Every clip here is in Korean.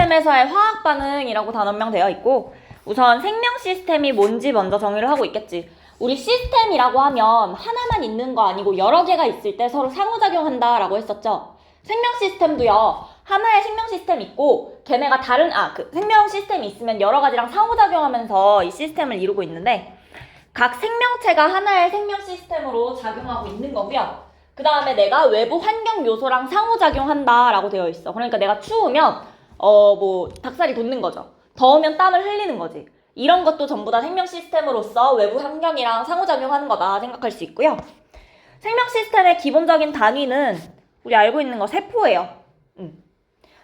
시스템에서의 화학 반응이라고 단원명 되어 있고, 우선 생명 시스템이 뭔지 먼저 정의를 하고 있겠지. 우리 시스템이라고 하면 하나만 있는 거 아니고 여러 개가 있을 때 서로 상호작용한다라고 했었죠. 생명 시스템도요, 하나의 생명 시스템 있고 걔네가 다른 생명 시스템이 있으면 여러 가지랑 상호작용하면서 이 시스템을 이루고 있는데, 각 생명체가 하나의 생명 시스템으로 작용하고 있는 거고요. 그 다음에 내가 외부 환경 요소랑 상호작용한다 라고 되어 있어. 그러니까 내가 추우면 닭살이 돋는 거죠. 더우면 땀을 흘리는 거지. 이런 것도 전부 다 생명 시스템으로서 외부 환경이랑 상호작용하는 거다 생각할 수 있고요. 생명 시스템의 기본적인 단위는 우리 알고 있는 거 세포예요.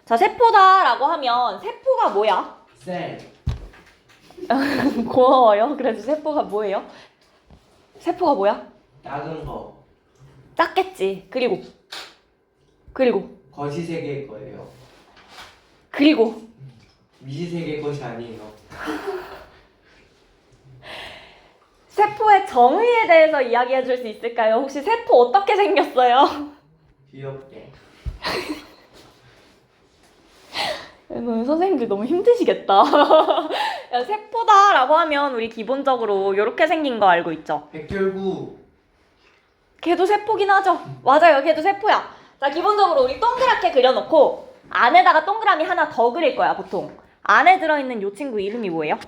자, 세포다라고 하면 세포가 뭐야? 셀. 고마워요. 그래서 세포가 뭐예요? 세포가 뭐야? 작은 거. 작겠지. 그리고 거시 세계의 거예요. 미시 세계의 것이 아니에요. 세포의 정의에 대해서 이야기해 줄 수 있을까요? 혹시 세포 어떻게 생겼어요? 귀엽게. 선생님들 너무 힘드시겠다. 세포다라고 하면 우리 기본적으로 이렇게 생긴 거 알고 있죠? 백혈구. 걔도 세포긴 하죠. 맞아요, 걔도 세포야. 자, 기본적으로 우리 동그랗게 그려놓고 안에다가 동그라미 하나 더 그릴 거야, 보통. 안에 들어있는 요 친구 이름이 뭐예요?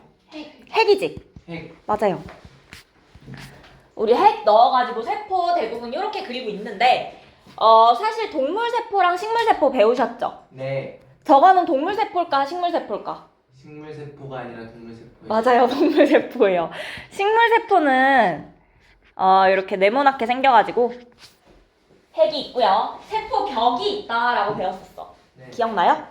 핵이지? 핵. 맞아요. 우리 핵 넣어가지고 세포 대부분 이렇게 그리고 있는데, 사실 동물세포랑 식물세포 배우셨죠? 네. 저거는 동물세포일까 식물세포일까? 식물세포가 아니라 동물세포예요. 맞아요, 동물세포예요. 식물세포는 이렇게 네모나게 생겨가지고 핵이 있고요. 세포 벽이 있다라고 배웠었어. 네. 기억나요?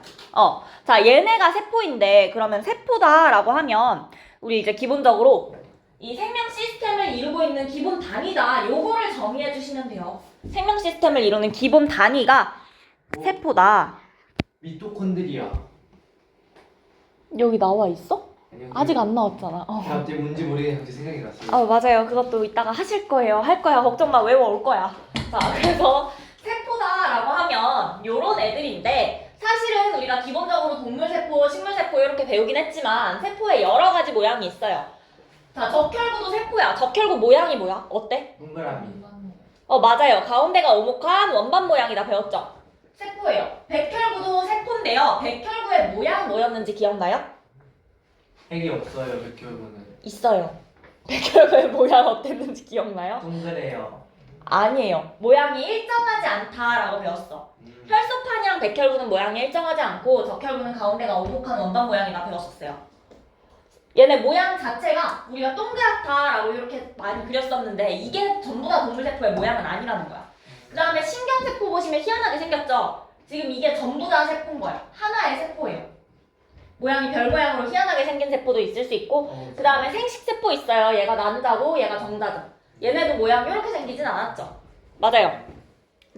자, 얘네가 세포인데 그러면 세포다라고 하면 우리 이제 기본적으로 이 생명 시스템을 이루고 있는 기본 단위다. 요거를 정의해 주시면 돼요. 생명 시스템을 이루는 기본 단위가 세포다. 미토콘드리아. 여기 나와 있어? 아니요, 아직 안 나왔잖아. 갑자기 뭔지 모르겠는데 갑자기 생각이 났어요. 맞아요. 그것도 이따가 하실 거예요. 할 거야. 걱정 마. 외워올 거야. 자, 그래서 세포다라고 하면 요런 애들인데, 사실은 우리가 기본적으로 동물세포, 식물세포 이렇게 배우긴 했지만 세포에 여러 가지 모양이 있어요. 자, 적혈구도 세포야. 적혈구 모양이 뭐야? 어때? 동그라미. 맞아요. 가운데가 오목한 원반 모양이다 배웠죠? 세포예요. 백혈구도 세포인데요. 백혈구의 모양 뭐였는지 기억나요? 핵이 없어요. 백혈구는. 있어요. 백혈구의 모양 어땠는지 기억나요? 동그래요. 아니에요. 모양이 일정하지 않다라고 배웠어. 혈소판이랑 백혈구는 모양이 일정하지 않고 적혈구는 가운데가 오목한 원반 모양이다 배웠었어요. 얘네 모양 자체가 우리가 동그랗다라고 이렇게 많이 그렸었는데 이게 전부 다 동물세포의 모양은 아니라는 거야. 그 다음에 신경세포 보시면 희한하게 생겼죠? 지금 이게 전부 다 세포인 거야. 하나의 세포예요. 모양이 별 모양으로 희한하게 생긴 세포도 있을 수 있고, 그 다음에 생식세포 있어요. 얘가 남자고 얘가 정자죠. 얘네도 모양이 이렇게 생기진 않았죠. 맞아요.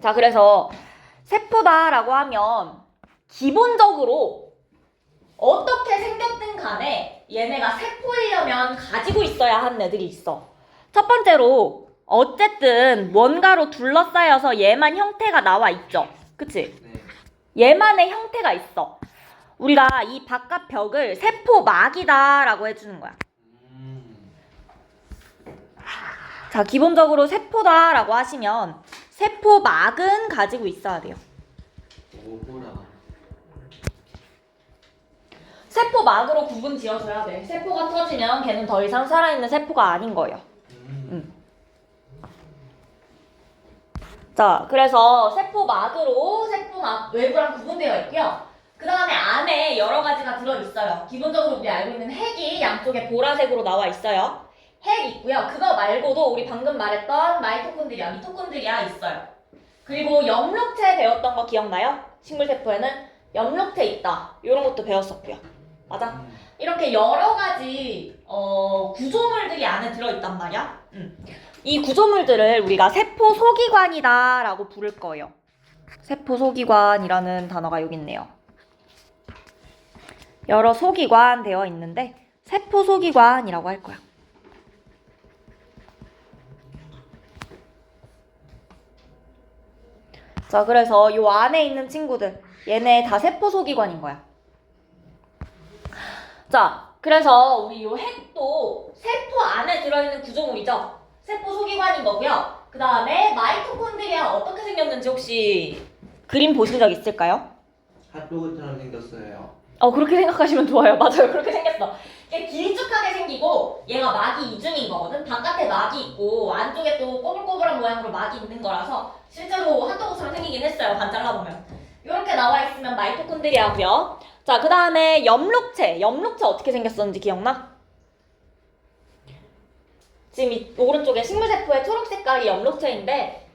자, 그래서 세포다라고 하면 기본적으로 어떻게 생겼든 간에 얘네가 세포이려면 가지고 있어야 하는 애들이 있어. 첫 번째로 어쨌든 뭔가로 둘러싸여서 얘만 형태가 나와 있죠. 그치? 네. 얘만의 형태가 있어. 우리가 이 바깥 벽을 세포막이다라고 해주는 거야. 자, 기본적으로 세포다라고 하시면 세포막은 가지고 있어야 돼요. 오호라. 세포막으로 구분 지어줘야 돼. 세포가 터지면 걔는 더 이상 살아있는 세포가 아닌 거예요. 자, 그래서 세포막으로 세포막 외부랑 구분되어 있고요. 그 다음에 안에 여러 가지가 들어있어요. 기본적으로 우리 알고 있는 핵이 양쪽에 보라색으로 나와 있어요. 핵 있고요. 그거 말고도 우리 방금 말했던 미토콘드리아 있어요. 그리고 염록체 배웠던 거 기억나요? 식물세포에는 염록체 있다. 이런 것도 배웠었고요. 맞아? 이렇게 여러 가지 구조물들이 안에 들어있단 말이야. 이 구조물들을 우리가 세포 소기관이다 라고 부를 거예요. 세포 소기관이라는 단어가 여기 있네요. 여러 소기관 되어 있는데 세포 소기관이라고 할 거야. 자, 그래서 요 안에 있는 친구들, 얘네 다 세포 소기관인 거야. 자, 그래서 우리 요 핵도 세포 안에 들어있는 구조물이죠. 세포 소기관인 거고요. 그 다음에 마이토콘드리아 어떻게 생겼는지 혹시 그림 보신 적 있을까요? 핫도그처럼 생겼어요. 그렇게 생각하시면 좋아요. 맞아요. 그렇게 생겼어. 이게 길쭉하게 생기고 얘가 막이 이중인 거거든. 바깥에 막이 있고 안쪽에 또 꼬불꼬불한 모양으로 막이 있는 거라서 실제로 핫도그처럼 생기긴 했어요. 반 잘라보면. 이렇게 나와 있으면 마이토콘드리아고요. 자, 그 다음에 엽록체. 엽록체 어떻게 생겼었는지 기억나? 지금 이 오른쪽에 식물세포의 초록 색깔이 엽록체인데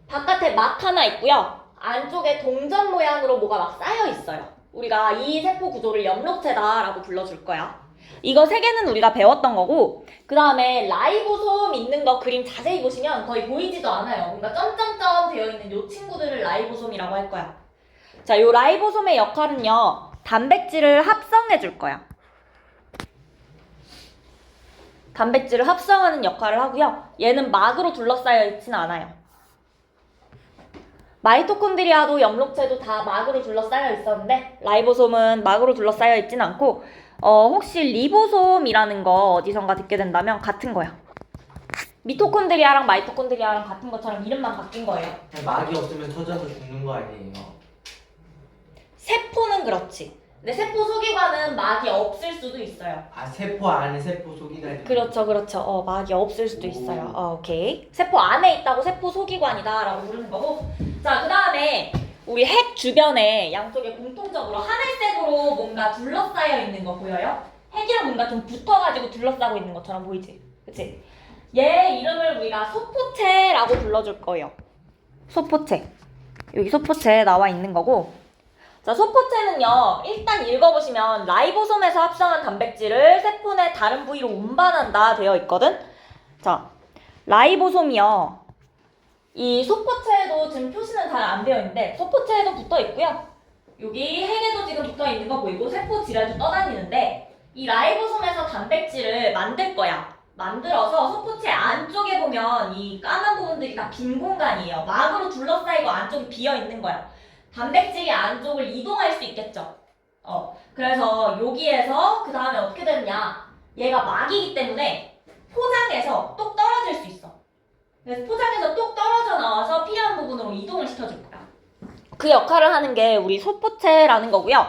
바깥에 막 하나 있고요. 안쪽에 동전 모양으로 뭐가 막 쌓여 있어요. 우리가 이 세포 구조를 엽록체다라고 불러줄 거야. 이거 세 개는 우리가 배웠던 거고, 그 다음에 라이보솜 있는 거 그림 자세히 보시면 거의 보이지도 않아요. 뭔가 점점점 되어 있는 요 친구들을 라이보솜이라고 할 거야. 자, 요 라이보솜의 역할은요, 단백질을 합성해 줄 거야. 단백질을 합성하는 역할을 하고요. 얘는 막으로 둘러싸여 있지는 않아요. 마이토콘드리아도 엽록체도 다 막으로 둘러싸여 있었는데 라이보솜은 막으로 둘러싸여 있지는 않고 혹시 리보솜이라는 거 어디선가 듣게 된다면 같은 거야. 미토콘드리아랑 마이토콘드리아랑 같은 것처럼 이름만 바뀐 거예요. 막이 없으면 터져서 죽는 거 아니에요? 세포는 그렇지. 근데 세포 소기관은 막이 없을 수도 있어요. 아, 세포 안에 세포 소기관이. 그렇죠. 막이 없을 수도 오. 있어요. 오케이. 세포 안에 있다고 세포 소기관이다 라고 부르는 거고. 자, 그 다음에 우리 핵 주변에 양쪽에 공통적으로 하늘색으로 뭔가 둘러싸여 있는 거 보여요? 핵이랑 뭔가 좀 붙어가지고 둘러싸고 있는 것처럼 보이지? 그치? 얘 이름을 우리가 소포체라고 불러줄 거예요. 소포체. 여기 소포체 나와 있는 거고. 자, 소포체는요, 일단 읽어보시면 라이보솜에서 합성한 단백질을 세포 내 다른 부위로 운반한다 되어 있거든? 자, 라이보솜이요. 이 소포체에도 지금 표시는 잘 안 되어 있는데 소포체에도 붙어 있고요. 여기 핵에도 지금 붙어 있는 거 보이고 세포 질에도 떠다니는데 이 라이보솜에서 단백질을 만들 거야. 만들어서 소포체 안쪽에 보면 이 까만 부분들이 다 빈 공간이에요. 막으로 둘러싸이고 안쪽이 비어 있는 거야. 단백질이 안쪽을 이동할 수 있겠죠. 그래서 여기에서 그 다음에 어떻게 되느냐. 얘가 막이기 때문에 포장해서 똑 떨어질 수 있어. 그래서 포장해서 똑 떨어져 나와서 필요한 부분으로 이동을 시켜줄 거야. 그 역할을 하는 게 우리 소포체라는 거고요.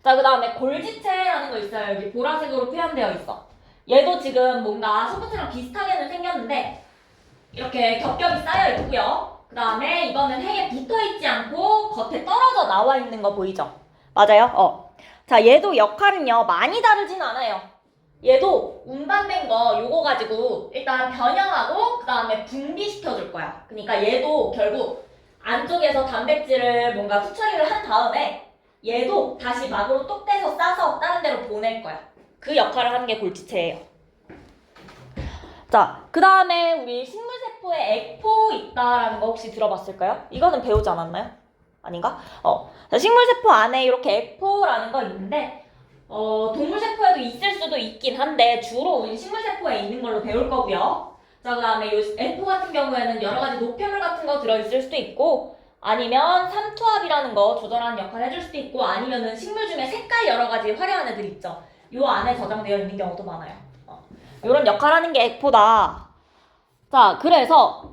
자, 그 다음에 골지체라는 거 있어요. 여기 보라색으로 표현되어 있어. 얘도 지금 뭔가 소포체랑 비슷하게는 생겼는데 이렇게 겹겹이 쌓여 있고요. 그 다음에 이거는 핵에 붙어있지 않고 겉에 떨어져 나와 있는 거 보이죠? 맞아요? 자, 얘도 역할은요 많이 다르진 않아요. 얘도 운반된 거 요거 가지고 일단 변형하고 그 다음에 분비시켜줄 거야. 그러니까 얘도 결국 안쪽에서 단백질을 뭔가 후처리를 한 다음에 얘도 다시 막으로 똑 떼서 싸서 다른 데로 보낼 거야. 그 역할을 하는 게 골지체예요. 자, 그 다음에 우리 식물세포에 액포 있다라는 거 혹시 들어봤을까요? 이거는 배우지 않았나요? 아닌가? 자, 식물세포 안에 이렇게 액포라는 거 있는데 동물세포에도 있을 수도 있긴 한데 주로 우리 식물세포에 있는 걸로 배울 거고요. 자, 그 다음에 이 액포 같은 경우에는 여러 가지 노폐물 같은 거 들어있을 수도 있고 아니면 삼투압이라는 거 조절하는 역할을 해줄 수도 있고 아니면은 식물 중에 색깔 여러 가지 화려한 애들 있죠. 요 안에 저장되어 있는 경우도 많아요. 요런 역할을 하는 게 액포다. 자, 그래서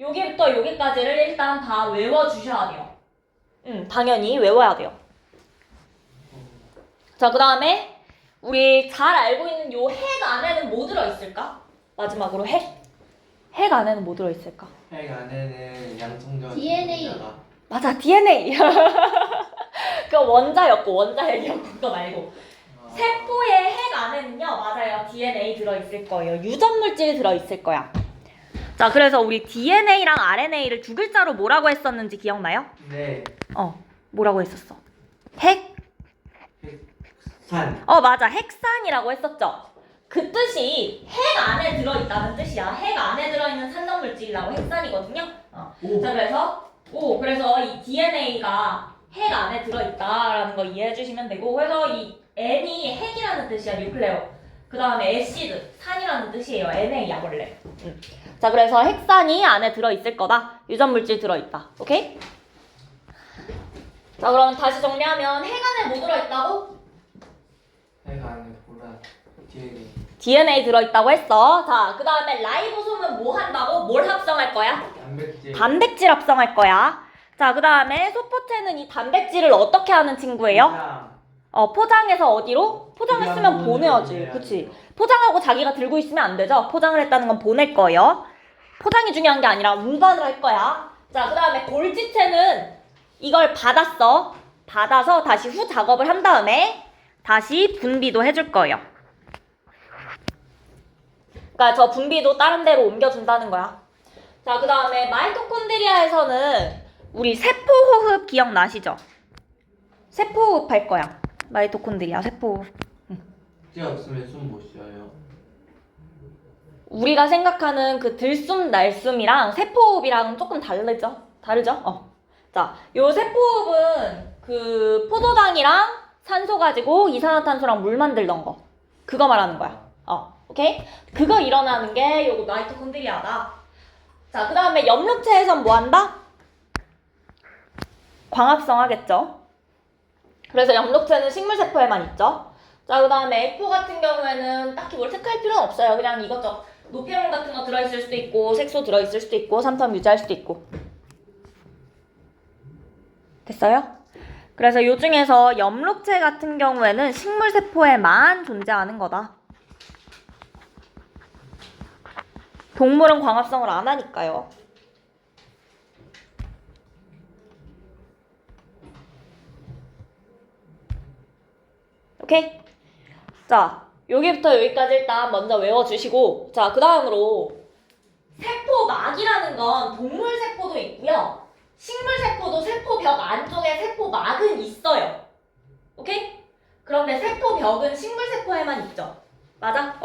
여기부터 여기까지를 일단 다 외워주셔야 돼요. 당연히 외워야 돼요. 자, 그 다음에 우리 잘 알고 있는 요 핵 안에는 뭐 들어있을까? 마지막으로 핵. 핵 안에는 뭐 들어있을까? 핵 안에는 양성전 DNA. 맞아, DNA. 그 원자였고 원자핵이었고 그거 말고. 세포의 핵 안에는요, 맞아요. DNA 들어있을 거예요. 유전물질이 들어있을 거야. 자, 그래서 우리 DNA랑 RNA를 두 글자로 뭐라고 했었는지 기억나요? 네. 뭐라고 했었어? 핵? 산. 맞아. 핵산이라고 했었죠. 그 뜻이 핵 안에 들어있다는 뜻이야. 핵 안에 들어있는 산성물질이라고 핵산이거든요. 자, 그래서 이 DNA가 핵 안에 들어있다라는 거 이해해 주시면 되고, 그래서 이 N이 핵이라는 뜻이야, 뉴클레오. 그 다음에 애시드, 산이라는 뜻이에요. NA야, 원래. 자, 그래서 핵산이 안에 들어있을 거다. 유전물질 들어있다. 오케이? 자, 그럼 다시 정리하면 핵 안에 뭐 들어있다고? 내가 안에 보라 DNA. DNA 들어있다고 했어. 자, 그 다음에 라이보솜은 뭐 한다고? 뭘 합성할 거야? 단백질. 단백질 합성할 거야. 자, 그 다음에 소포체는 이 단백질을 어떻게 하는 친구예요? 포장해서 어디로? 포장했으면 보내야지. 그치? 포장하고 자기가 들고 있으면 안 되죠? 포장을 했다는 건 보낼 거예요. 포장이 중요한 게 아니라 운반을 할 거야. 자, 그 다음에 골지체는 이걸 받았어. 받아서 다시 후 작업을 한 다음에 다시 분비도 해줄 거예요. 그러니까 저 분비도 다른 데로 옮겨준다는 거야. 자, 그 다음에 마이토콘드리아에서는 우리 세포호흡 기억나시죠? 세포호흡 할 거야. 마이토콘드리아 세포호흡. 찌 없으면 숨 못 쉬어요. 우리가 생각하는 그 들숨 날숨이랑 세포호흡이랑 조금 다르죠? 다르죠? 자, 요 세포호흡은 그 포도당이랑 산소 가지고 이산화탄소랑 물 만들던 거. 그거 말하는 거야. 오케이? 그거 일어나는 게 요거 마이토콘드리아다. 자, 그 다음에 엽록체에선 뭐 한다? 광합성 하겠죠? 그래서 엽록체는 식물세포에만 있죠? 자, 그 다음에 F 같은 경우에는 딱히 뭘 체크할 필요는 없어요. 그냥 이것저것 노폐물 같은 거 들어있을 수도 있고 색소 들어있을 수도 있고 삼투압 유지할 수도 있고. 됐어요? 그래서 요 중에서 엽록체 같은 경우에는 식물세포에만 존재하는 거다. 동물은 광합성을 안 하니까요. 오케이? 자, 여기부터 여기까지 일단 먼저 외워주시고, 자, 그 다음으로 세포막이라는 건 동물세포도 있고요. 식물세포도 세포벽 안쪽에 세포막은 있어요. 오케이? 그런데 세포벽은 식물세포에만 있죠. 맞아?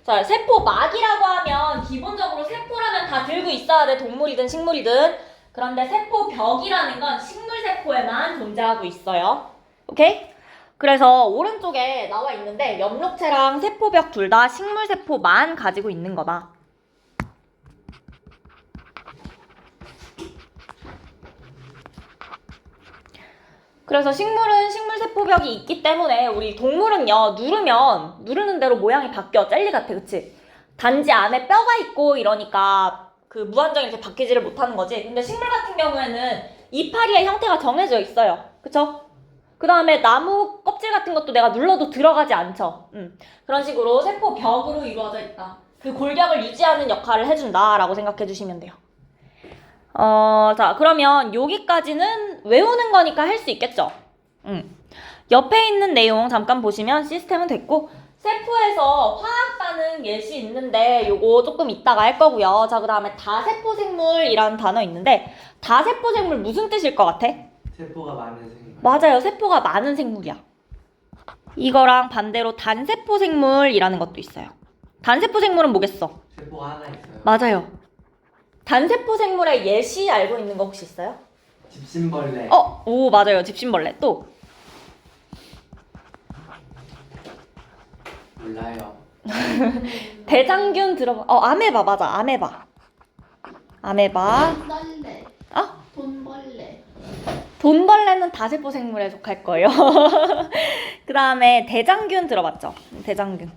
자, 세포막이라고 하면 기본적으로 세포라면 다 들고 있어야 돼. 동물이든 식물이든. 그런데 세포벽이라는 건 식물세포에만 존재하고 있어요. 오케이? 그래서 오른쪽에 나와 있는데 엽록체랑 세포벽 둘 다 식물세포만 가지고 있는 거다. 그래서 식물은 식물세포벽이 있기 때문에 우리 동물은요, 누르는 대로 모양이 바뀌어. 젤리 같아, 그치? 단지 안에 뼈가 있고 이러니까 그 무한정 이렇게 바뀌지를 못하는 거지. 근데 식물 같은 경우에는 이파리의 형태가 정해져 있어요. 그쵸? 그 다음에 나무 껍질 같은 것도 내가 눌러도 들어가지 않죠. 그런 식으로 세포벽으로 이루어져 있다. 그 골격을 유지하는 역할을 해준다라고 생각해 주시면 돼요. 자, 그러면 여기까지는 외우는 거니까 할 수 있겠죠? 옆에 있는 내용 잠깐 보시면 시스템은 됐고, 세포에서 화학 반응 예시 있는데 요거 조금 이따가 할 거고요. 자, 그 다음에 다세포생물이라는 단어 있는데, 다세포생물 무슨 뜻일 것 같아? 세포가 많은 생물. 맞아요. 세포가 많은 생물이야. 이거랑 반대로 단세포생물이라는 것도 있어요. 단세포생물은 뭐겠어? 세포가 하나 있어요. 맞아요. 단세포생물의 예시 알고 있는 거 혹시 있어요? 집신벌레. 오, 맞아요. 집신벌레. 또 몰라요. 대장균 들어봐. 아메바 맞아. 아메바. 돈벌레. 어? 돈벌레. 돈벌레는 다세포생물에 속할 거예요. 그 다음에 대장균 들어봤죠? 대장균.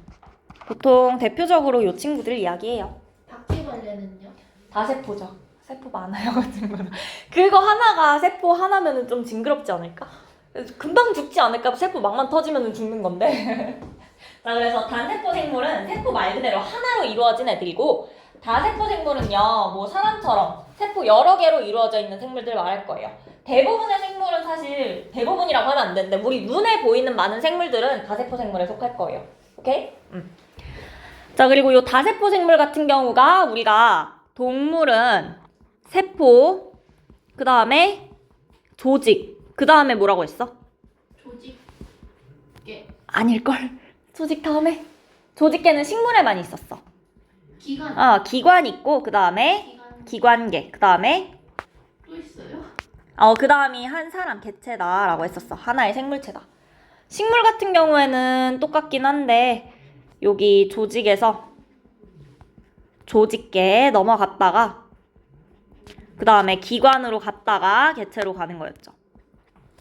보통 대표적으로 이 친구들 이야기해요. 바퀴벌레는요? 다세포죠. 세포 많아요, 그 친구는. 그거 하나가 세포 하나면은 좀 징그럽지 않을까? 금방 죽지 않을까? 세포 막만 터지면은 죽는 건데. 자, 그래서 단세포 생물은 세포 말 그대로 하나로 이루어진 애들이고, 다세포 생물은요, 뭐 사람처럼 세포 여러 개로 이루어져 있는 생물들 말할 거예요. 대부분의 생물은 사실 대부분이라고 하면 안 되는데 우리 눈에 보이는 많은 생물들은 다세포 생물에 속할 거예요. 오케이? 자, 그리고 이 다세포 생물 같은 경우가 우리가 동물은 세포, 그 다음에 조직, 그 다음에 뭐라고 했어? 조직계. 아닐걸? 조직 다음에? 조직계는 식물에만 있었어. 기관. 기관 있고, 그 다음에 기관계, 그 다음에 또 있어요? 그 다음이 한 사람 개체다라고 했었어. 하나의 생물체다. 식물 같은 경우에는 똑같긴 한데 여기 조직에서 조직계에 넘어갔다가 그 다음에 기관으로 갔다가 개체로 가는 거였죠.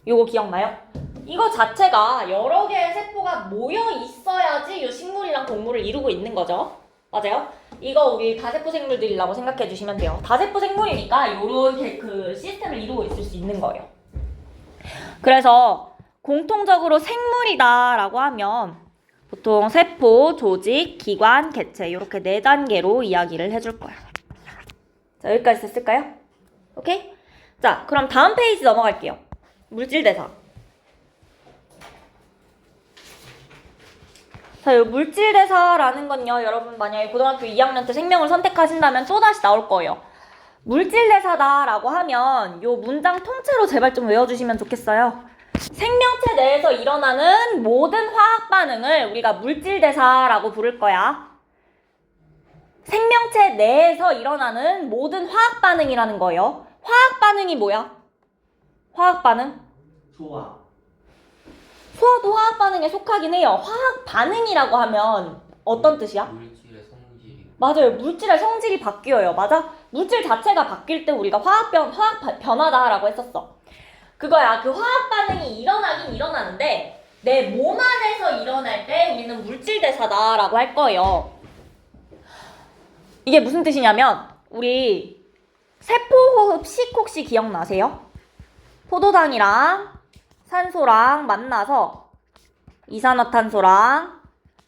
요거 기억나요? 이거 자체가 여러 개의 세포가 모여 있어야지 이 식물이랑 동물을 이루고 있는 거죠. 맞아요? 이거 우리 다세포 생물들이라고 생각해 주시면 돼요. 다세포 생물이니까 이런 그 시스템을 이루고 있을 수 있는 거예요. 그래서 공통적으로 생물이다라고 하면 보통 세포, 조직, 기관, 개체 이렇게 4단계로 이야기를 해줄 거야. 자, 여기까지 됐을까요? 오케이? 자, 그럼 다음 페이지 넘어갈게요. 물질대사. 자, 이 물질대사라는 건요, 여러분 만약에 고등학교 2학년 때 생명을 선택하신다면 또다시 나올 거예요. 물질대사다라고 하면 이 문장 통째로 제발 좀 외워주시면 좋겠어요. 생명체 내에서 일어나는 모든 화학 반응을 우리가 물질대사라고 부를 거야. 생명체 내에서 일어나는 모든 화학 반응이라는 거예요. 화학 반응이 뭐야? 화학 반응? 소화. 소화도 화학 반응에 속하긴 해요. 화학 반응이라고 하면 어떤 뜻이야? 물질의 성질이. 맞아요. 물질의 성질이 바뀌어요. 맞아? 물질 자체가 바뀔 때 우리가 화학 변화다라고 했었어. 그거야. 그 화학 반응이 일어나긴 일어나는데 내 몸 안에서 일어날 때 우리는 물질대사다라고 할 거예요. 이게 무슨 뜻이냐면 우리 세포호흡식 혹시 기억나세요? 포도당이랑 산소랑 만나서 이산화탄소랑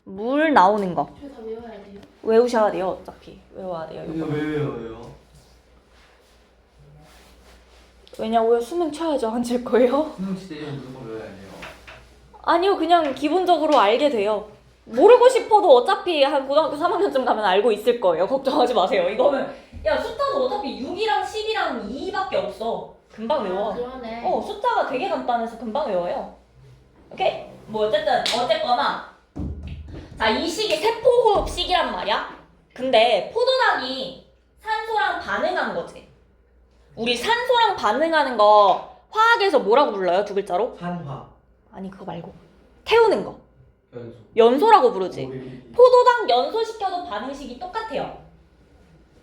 물 나오는 거 저다 외워야 돼요. 외우셔야 돼요. 어차피 외워야 돼요. 이거 왜 외워요? 왜냐고요? 수능 쳐야죠. 안 칠 거예요? 수능 시대는 무조건 외워야 돼요. 아니요. 그냥 기본적으로 알게 돼요. 모르고 싶어도 어차피 한 고등학교 3학년쯤 가면 알고 있을 거예요. 걱정하지 마세요. 이거는 야 숫자도 어차피 6이랑 10이랑 2밖에 없어. 금방 외워. 그러네. 숫자가 되게 간단해서 금방 외워요. 오케이? 뭐 어쨌거나 자, 이 식이 세포호흡식이란 말이야. 근데 포도당이 산소랑 반응한 거지. 우리 산소랑 반응하는 거 화학에서 뭐라고 불러요? 2글자로? 산화. 아니 그거 말고 태우는 거 연소. 연소라고 부르지. 오일. 포도당 연소시켜도 반응식이 똑같아요.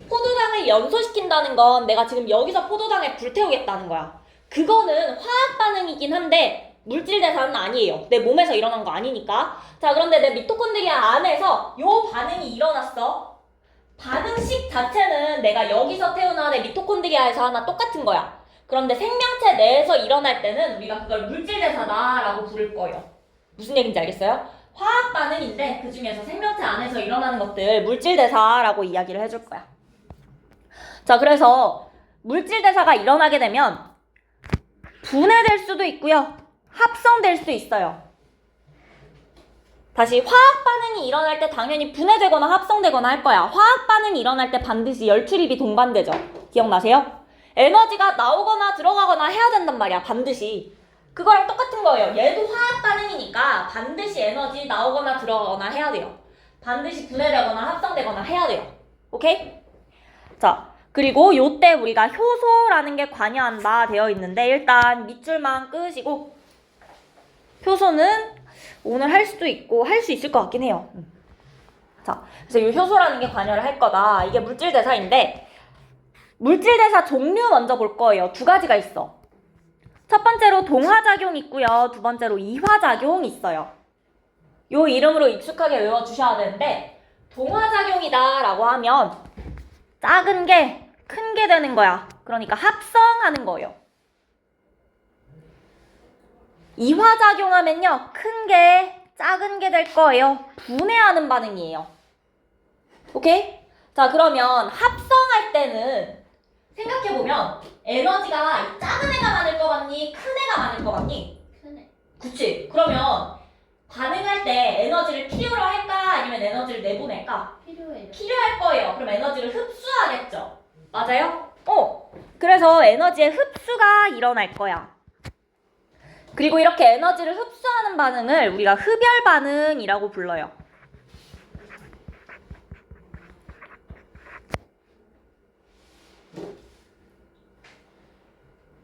포도당을 연소시킨다는 건 내가 지금 여기서 포도당에 불태우겠다는 거야. 그거는 화학 반응이긴 한데 물질 대사는 아니에요. 내 몸에서 일어난 거 아니니까. 자, 그런데 내 미토콘드리아 안에서 요 반응이 일어났어. 반응식 자체는 내가 여기서 태어나 내 미토콘드리아에서 하나 똑같은 거야. 그런데 생명체 내에서 일어날 때는 우리가 그걸 물질 대사다라고 부를 거예요. 무슨 얘기인지 알겠어요? 화학 반응인데 그 중에서 생명체 안에서 일어나는 것들 물질 대사라고 이야기를 해줄 거야. 자, 그래서 물질 대사가 일어나게 되면 분해될 수도 있고요. 합성될 수 있어요. 다시 화학 반응이 일어날 때 당연히 분해되거나 합성되거나 할 거야. 화학 반응이 일어날 때 반드시 열 출입이 동반되죠. 기억나세요? 에너지가 나오거나 들어가거나 해야 된단 말이야. 반드시. 그거랑 똑같은 거예요. 얘도 화학 반응이니까 반드시 에너지 나오거나 들어가거나 해야 돼요. 반드시 분해되거나 합성되거나 해야 돼요. 오케이? 자, 그리고 요때 우리가 효소라는 게 관여한다 되어 있는데 일단 밑줄만 끄시고 효소는 오늘 할 수도 있고 할 수 있을 것 같긴 해요. 자, 그래서 이 효소라는 게 관여를 할 거다. 이게 물질대사인데 물질대사 종류 먼저 볼 거예요. 2가지가 있어. 첫 번째로 동화작용 있고요. 2번째로 이화작용 있어요. 요 이름으로 익숙하게 외워주셔야 되는데 동화작용이다 라고 하면 작은 게 큰 게 되는 거야. 그러니까 합성하는 거예요. 이화작용하면요. 큰 게 작은 게 될 거예요. 분해하는 반응이에요. 오케이? 자, 그러면 합성할 때는 생각해보면 에너지가 작은 애가 많을 것 같니? 큰 애가 많을 것 같니? 크네. 그치? 그러면 반응할 때 에너지를 필요로 할까? 아니면 에너지를 내보낼까? 필요해요. 필요할 거예요. 그럼 에너지를 흡수하겠죠? 맞아요? 그래서 에너지의 흡수가 일어날 거야. 그리고 이렇게 에너지를 흡수하는 반응을 우리가 흡열 반응이라고 불러요.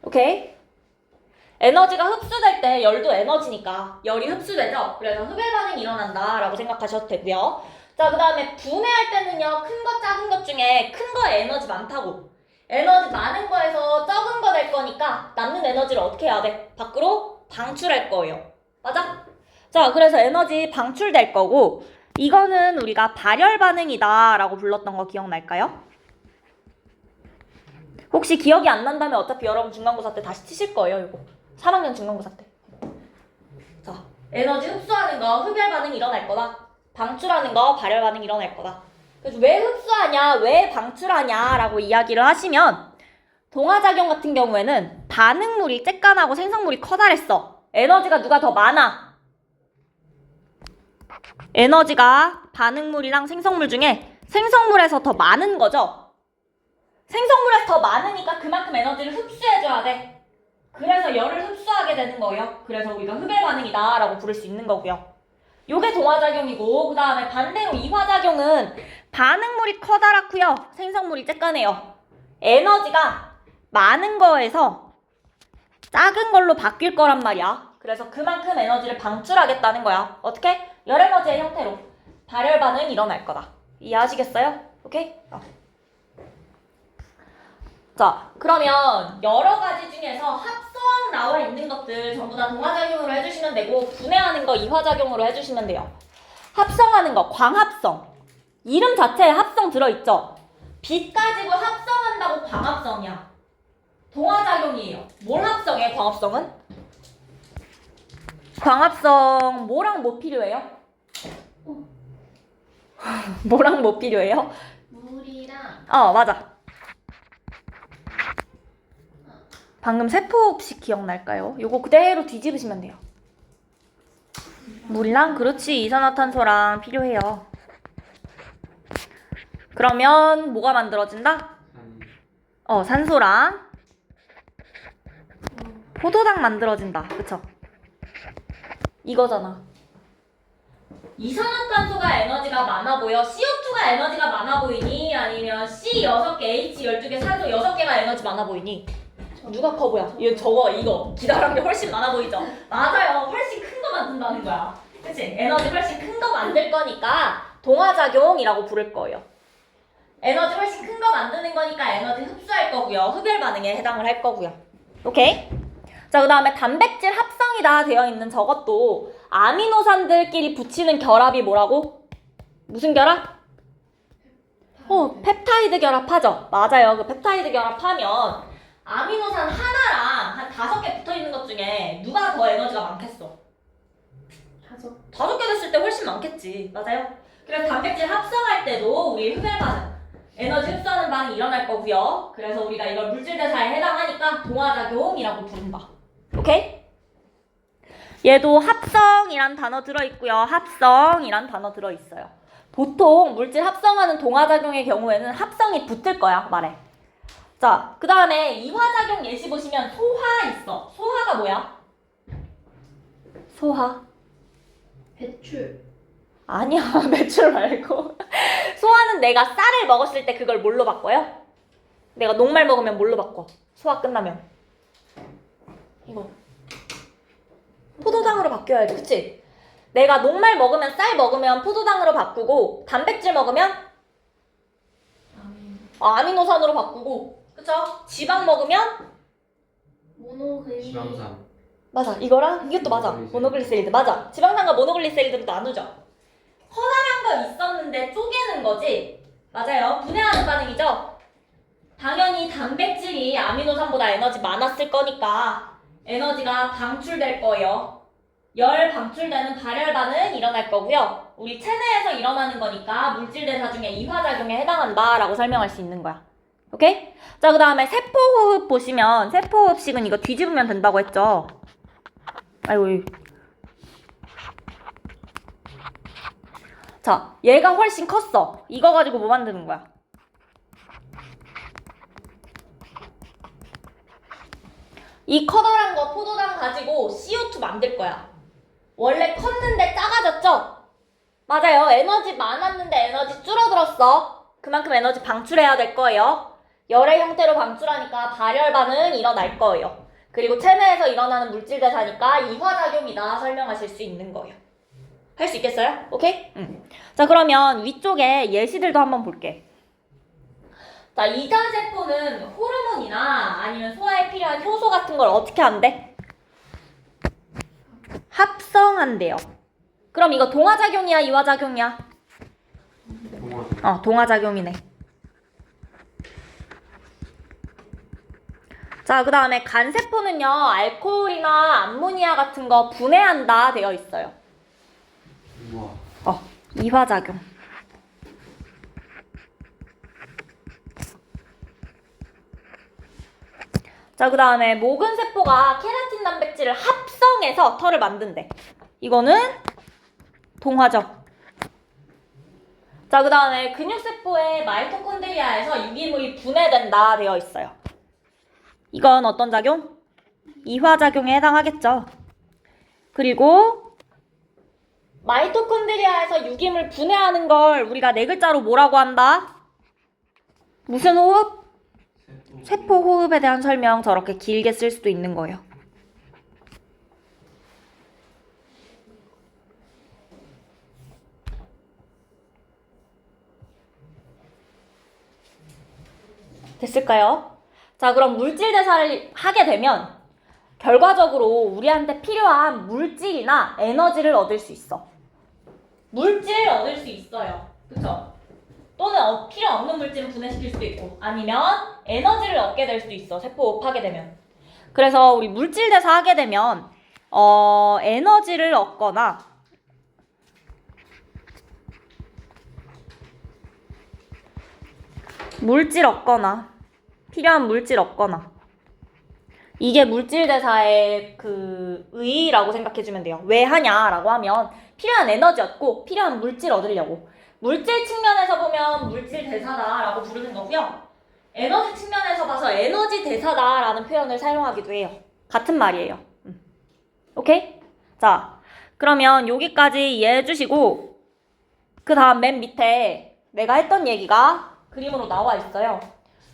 오케이? 에너지가 흡수될 때 열도 에너지니까 열이 흡수되죠? 그래서 흡열 반응이 일어난다 라고 생각하셔도 되고요. 자, 그 다음에 분해할 때는요. 큰 것 작은 것 중에 큰 거에 에너지 많다고. 에너지 많은 거에서 적은 거 될 거니까 남는 에너지를 어떻게 해야 돼? 밖으로 방출할 거예요. 맞아? 자, 그래서 에너지 방출될 거고 이거는 우리가 발열 반응이다 라고 불렀던 거 기억날까요? 혹시 기억이 안 난다면 어차피 여러분 중간고사 때 다시 치실 거예요. 이거 3학년 중간고사 때. 자, 에너지 흡수하는 거 흡열 반응이 일어날 거다. 방출하는 거 발열 반응이 일어날 거다. 그래서 왜 흡수하냐, 왜 방출하냐 라고 이야기를 하시면 동화작용 같은 경우에는 반응물이 쬐깐하고 생성물이 커다랬어. 에너지가 누가 더 많아? 에너지가 반응물이랑 생성물 중에 생성물에서 더 많은 거죠. 생성물에서 더 많으니까 그만큼 에너지를 흡수해줘야 돼. 그래서 열을 흡수하게 되는 거예요. 그래서 우리가 흡열 반응이다 라고 부를 수 있는 거고요. 요게 동화작용이고 그 다음에 반대로 이화작용은 반응물이 커다랗고요. 생성물이 쬐깐해요. 에너지가 많은 거에서 작은 걸로 바뀔 거란 말이야. 그래서 그만큼 에너지를 방출하겠다는 거야. 어떻게? 열 에너지의 형태로 발열 반응이 일어날 거다. 이해하시겠어요? 오케이? 자, 그러면 여러 가지 중에서 합성 나와 있는 것들 전부 다 동화작용으로 해주시면 되고 분해하는 거 이화작용으로 해주시면 돼요. 합성하는 거 광합성. 이름 자체에 합성 들어있죠? 빛 가지고 합성한다고 광합성이야. 동화작용이에요. 뭘 합성해, 광합성은? 광합성 뭐랑 뭐 필요해요? 뭐랑 뭐 필요해요? 물이랑 맞아. 방금 세포흡식 기억날까요? 요거 그대로 뒤집으시면 돼요. 물이랑 그렇지 이산화탄소랑 필요해요. 그러면 뭐가 만들어진다? 산소랑 포도당 만들어진다. 그쵸? 이거잖아. 이산화탄소가 에너지가 많아 보여? CO2가 에너지가 많아 보이니? 아니면 C 6개, H 12개, 산소 6개가 에너지 많아 보이니? 누가 커 보여? 이거 기다란 게 훨씬 많아 보이죠? 맞아요. 훨씬 큰 거 만든다는 거야. 그치? 에너지 훨씬 큰 거 만들 거니까 동화작용이라고 부를 거예요. 에너지 훨씬 큰 거 만드는 거니까 에너지 흡수할 거고요. 흡열 반응에 해당을 할 거고요. 오케이? 자, 그 다음에 단백질 합성이다 되어 있는 저것도 아미노산들끼리 붙이는 결합이 뭐라고? 무슨 결합? 펩타이드 결합하죠? 맞아요. 그 펩타이드 결합하면 아미노산 하나랑 한 5개 붙어있는 것 중에 누가 더 에너지가 많겠어? 5개 됐을 때 훨씬 많겠지. 맞아요? 그래서 단백질 합성할 때도 우리 흡열 반응, 에너지 흡수하는 반응이 일어날 거고요. 그래서 우리가 이걸 물질대사에 해당하니까 동화작용이라고 부른다. 오케이? 얘도 합성이란 단어 들어있고요. 합성이란 단어 들어있어요. 보통 물질 합성하는 동화작용의 경우에는 합성이 붙을 거야. 말해. 자, 그 다음에 이화작용 예시 보시면 소화 있어. 소화가 뭐야? 소화? 배출. 아니야. 매출 말고. 소화는 내가 쌀을 먹었을 때 그걸 뭘로 바꿔요? 내가 녹말 먹으면 뭘로 바꿔? 소화 끝나면. 이거. 포도당으로 바뀌어야지. 그치? 내가 녹말 먹으면 쌀 먹으면 포도당으로 바꾸고 단백질 먹으면 아미노산으로 바꾸고 그쵸? 지방 먹으면 지방산. 맞아. 이거랑 이것도 맞아. 모노글리세리드 맞아. 지방산과 모노글리세리드로 나누죠. 커다란 거 있었는데 쪼개는 거지. 맞아요. 분해하는 반응이죠. 당연히 단백질이 아미노산보다 에너지 많았을 거니까 에너지가 방출될 거예요. 열 방출되는 발열 반응 일어날 거고요. 우리 체내에서 일어나는 거니까 물질대사 중에 이화작용에 해당한다라고 설명할 수 있는 거야. 오케이? 자, 그 다음에 세포호흡 보시면 세포호흡식은 이거 뒤집으면 된다고 했죠. 아이고. 자, 얘가 훨씬 컸어. 이거 가지고 뭐 만드는 거야? 이 커다란 거 포도당 가지고 CO2 만들 거야. 원래 컸는데 작아졌죠? 맞아요. 에너지 많았는데 에너지 줄어들었어. 그만큼 에너지 방출해야 될 거예요. 열의 형태로 방출하니까 발열 반응 일어날 거예요. 그리고 체내에서 일어나는 물질 대사니까 이화작용이다 설명하실 수 있는 거예요. 할 수 있겠어요? 오케이? 자, 그러면 위쪽에 예시들도 한번 볼게. 자, 이산세포는 호르몬이나 아니면 소화에 필요한 효소 같은 걸 어떻게 한대? 합성한대요. 그럼 이거 동화작용이야, 이화작용이야? 동화. 동화작용이네. 자, 그 다음에 간세포는요, 알코올이나 암모니아 같은 거 분해한다 되어 있어요. 우와. 이화작용. 자, 그 다음에 모근세포가 케라틴 단백질을 합성해서 털을 만든대. 이거는 동화죠. 자, 그 다음에 근육세포의 마이토콘드리아에서 유기물이 분해된다 되어 있어요. 이건 어떤 작용? 이화작용에 해당하겠죠. 그리고 마이토콘드리아에서 유기물 분해하는 걸 우리가 네 글자로 뭐라고 한다? 무슨 호흡? 세포 호흡에 대한 설명 저렇게 길게 쓸 수도 있는 거예요. 됐을까요? 자, 그럼 물질 대사를 하게 되면 결과적으로 우리한테 필요한 물질이나 에너지를 얻을 수 있어. 물질을 얻을 수 있어요. 그쵸? 또는 필요 없는 물질을 분해시킬 수도 있고 아니면 에너지를 얻게 될 수도 있어. 세포호흡하게 되면. 그래서 우리 물질 대사 하게 되면 에너지를 얻거나 물질 얻거나 필요한 물질 얻거나 이게 물질 대사의 그 의의라고 생각해주면 돼요. 왜 하냐라고 하면 필요한 에너지 얻고 필요한 물질 얻으려고. 물질 측면에서 보면 물질 대사다라고 부르는 거고요. 에너지 측면에서 봐서 에너지 대사다라는 표현을 사용하기도 해요. 같은 말이에요. 오케이? 자, 그러면 여기까지 이해해 주시고 그 다음 맨 밑에 내가 했던 얘기가 그림으로 나와 있어요.